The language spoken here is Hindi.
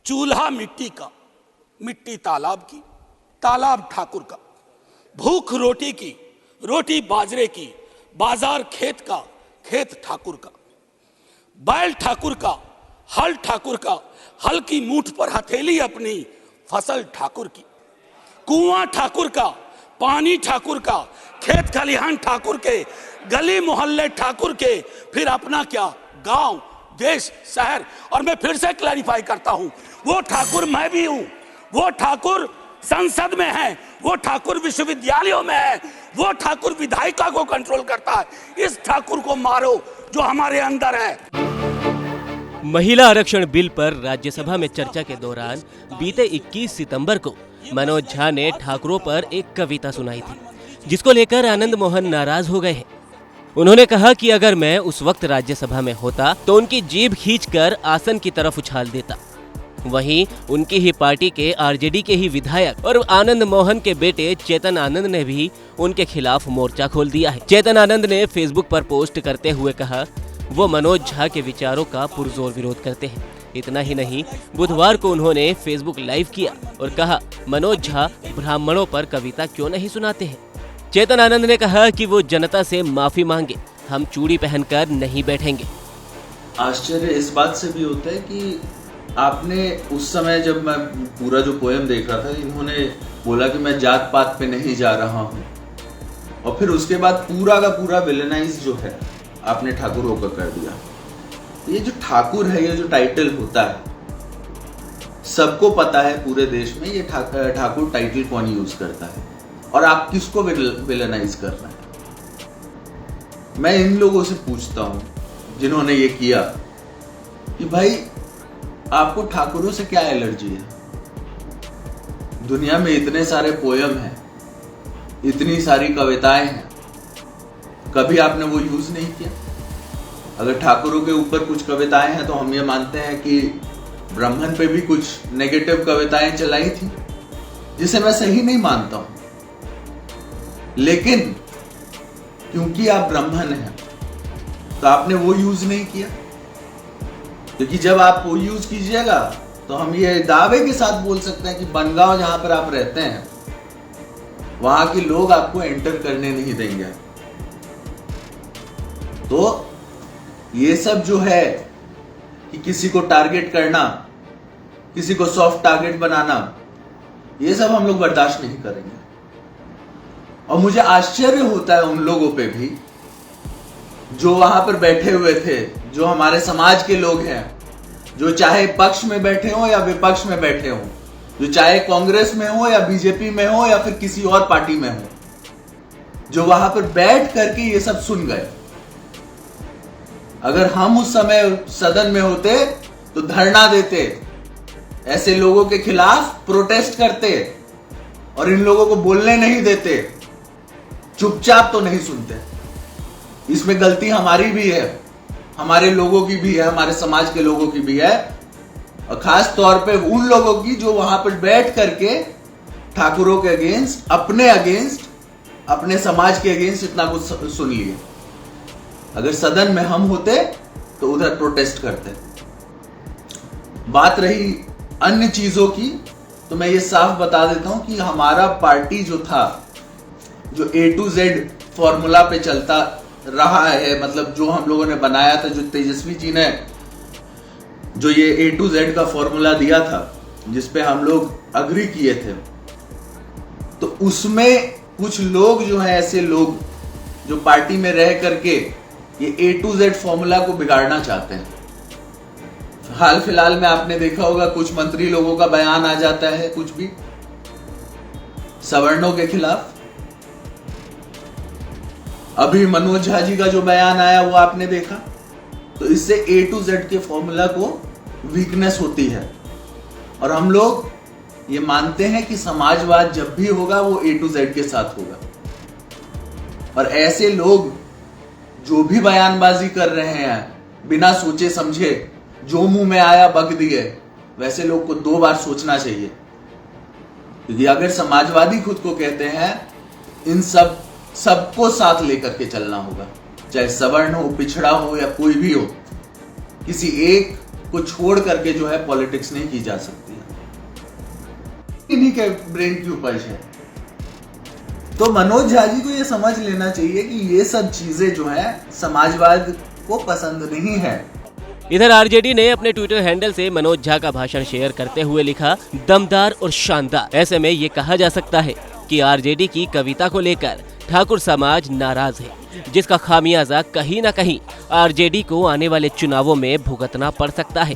चूल्हा मिट्टी का, मिट्टी तालाब की, तालाब ठाकुर का, भूख रोटी की, रोटी बाजरे की, बाजार खेत का, खेत ठाकुर का, बैल ठाकुर का, हल ठाकुर का, हल की मूठ पर हथेली अपनी, फसल ठाकुर की, कुआं ठाकुर का, पानी ठाकुर का, खेत खलिहान ठाकुर के, गली मोहल्ले ठाकुर के, फिर अपना क्या, गांव, देश, शहर। और मैं फिर से क्लैरिफाई करता हूं, वो ठाकुर मैं भी हूं, वो ठाकुर संसद में है, वो ठाकुर विश्वविद्यालयों में है, वो ठाकुर विधायिका को कंट्रोल करता है। इस ठाकुर को मारो जो हमारे अंदर है। महिला आरक्षण बिल पर राज्यसभा में चर्चा के दौरान बीते 21 सितंबर को मनोज झा ने ठाकुरों पर एक कविता सुनाई थी, जिसको लेकर आनंद मोहन नाराज हो गए हैं। उन्होंने कहा कि अगर मैं उस वक्त राज्यसभा में होता तो उनकी जीभ खींचकर आसन की तरफ उछाल देता। वहीं उनकी ही पार्टी के आरजेडी के ही विधायक और आनंद मोहन के बेटे चेतन आनंद ने भी उनके खिलाफ मोर्चा खोल दिया है। चेतन आनंद ने फेसबुक पर पोस्ट करते हुए कहा, वो मनोज झा के विचारों का पुरजोर विरोध करते हैं। इतना ही नहीं, बुधवार को उन्होंने फेसबुक लाइव किया और कहा, मनोज झा ब्राह्मणों पर कविता क्यों नहीं सुनाते हैं। चेतन आनंद ने कहा कि वो जनता से माफी मांगे, हम चूड़ी पहनकर नहीं बैठेंगे। आश्चर्य इस बात से भी होता है कि आपने उस समय, जब मैं पूरा जो पोएम देख रहा था, इन्होंने बोला कि मैं जात पात पे नहीं जा रहा हूँ, और फिर उसके बाद पूरा का पूरा विलेनाइज जो है आपने ठाकुरों का कर दिया। ये जो ठाकुर है, ये जो टाइटल होता है, सबको पता है पूरे देश में ये ठाकुर टाइटल कौन यूज करता है और आप किसको विलेनाइज कर रहे हैं। मैं इन लोगों से पूछता हूं जिन्होंने ये किया कि भाई आपको ठाकुरों से क्या एलर्जी है। दुनिया में इतने सारे पोयम हैं, इतनी सारी कविताएं हैं, कभी आपने वो यूज नहीं किया। अगर ठाकुरों के ऊपर कुछ कविताएं हैं तो हम ये मानते हैं कि ब्राह्मण पे भी कुछ नेगेटिव कविताएं चलाई थी, जिसे मैं सही नहीं मानता हूं। लेकिन क्योंकि आप ब्राह्मण हैं तो आपने वो यूज नहीं किया, क्योंकि जब आप वो यूज कीजिएगा तो हम ये दावे के साथ बोल सकते हैं कि बनगांव जहां पर आप रहते हैं वहां के लोग आपको एंटर करने नहीं देंगे। तो ये सब जो है कि किसी को टारगेट करना, किसी को सॉफ्ट टारगेट बनाना, ये सब हम लोग बर्दाश्त नहीं करेंगे। और मुझे आश्चर्य होता है उन लोगों पे भी जो वहां पर बैठे हुए थे, जो हमारे समाज के लोग हैं, जो चाहे पक्ष में बैठे हो या विपक्ष में बैठे हो, जो चाहे कांग्रेस में हो या बीजेपी में हो या फिर किसी और पार्टी में हो, जो वहां पर बैठ करके ये सब सुन गए। अगर हम उस समय सदन में होते तो धरना देते, ऐसे लोगों के खिलाफ प्रोटेस्ट करते और इन लोगों को बोलने नहीं देते, चुपचाप तो नहीं सुनते। इसमें गलती हमारी भी है, हमारे लोगों की भी है, हमारे समाज के लोगों की भी है, और खास तौर पे उन लोगों की जो वहां पर बैठ करके ठाकुरों के अगेंस्ट, अपने समाज के अगेंस्ट इतना कुछ सुन लिए। अगर सदन में हम होते तो उधर प्रोटेस्ट करते। बात रही अन्य चीजों की, तो मैं ये साफ बता देता हूं कि हमारा पार्टी जो था, जो A to Z फॉर्मूला पे चलता रहा है, मतलब जो हम लोगों ने बनाया था, जो तेजस्वी जी ने जो ये A to Z का फॉर्मूला दिया था, जिसपे हम लोग अग्री किए थे, तो उसमें कुछ लोग जो है, ऐसे लोग जो पार्टी में रह करके ये A to Z फॉर्मूला को बिगाड़ना चाहते हैं। हाल फिलहाल में आपने देखा होगा कुछ मंत्री लोगों का बयान आ जाता है, कुछ भी सवर्णों के खिलाफ। अभी मनोज झा जी का जो बयान आया वो आपने देखा, तो इससे A to Z के फॉर्मूला को वीकनेस होती है। और हम लोग ये मानते हैं कि समाजवाद जब भी होगा वो A to Z के साथ होगा। और ऐसे लोग जो भी बयानबाजी कर रहे हैं बिना सोचे समझे, जो मुंह में आया बक दिए, वैसे लोग को 2 बार सोचना चाहिए। क्योंकि अगर समाजवादी खुद को कहते हैं, इन सबको साथ लेकर के चलना होगा, चाहे सवर्ण हो, पिछड़ा हो या कोई भी हो। किसी एक को छोड़ करके जो है पॉलिटिक्स नहीं की जा सकती है। इन्हीं के ब्रेन की उपज है। तो मनोज झा जी को ये समझ लेना चाहिए कि ये सब चीजें जो है समाजवाद को पसंद नहीं है। इधर आरजेडी ने अपने ट्विटर हैंडल से मनोज झा का भाषण शेयर करते हुए लिखा, दमदार और शानदार। ऐसे में ये कहा जा सकता है कि आरजेडी की कविता को लेकर ठाकुर समाज नाराज है, जिसका खामियाजा कहीं न कहीं आरजेडी को आने वाले चुनावों में भुगतना पड़ सकता है।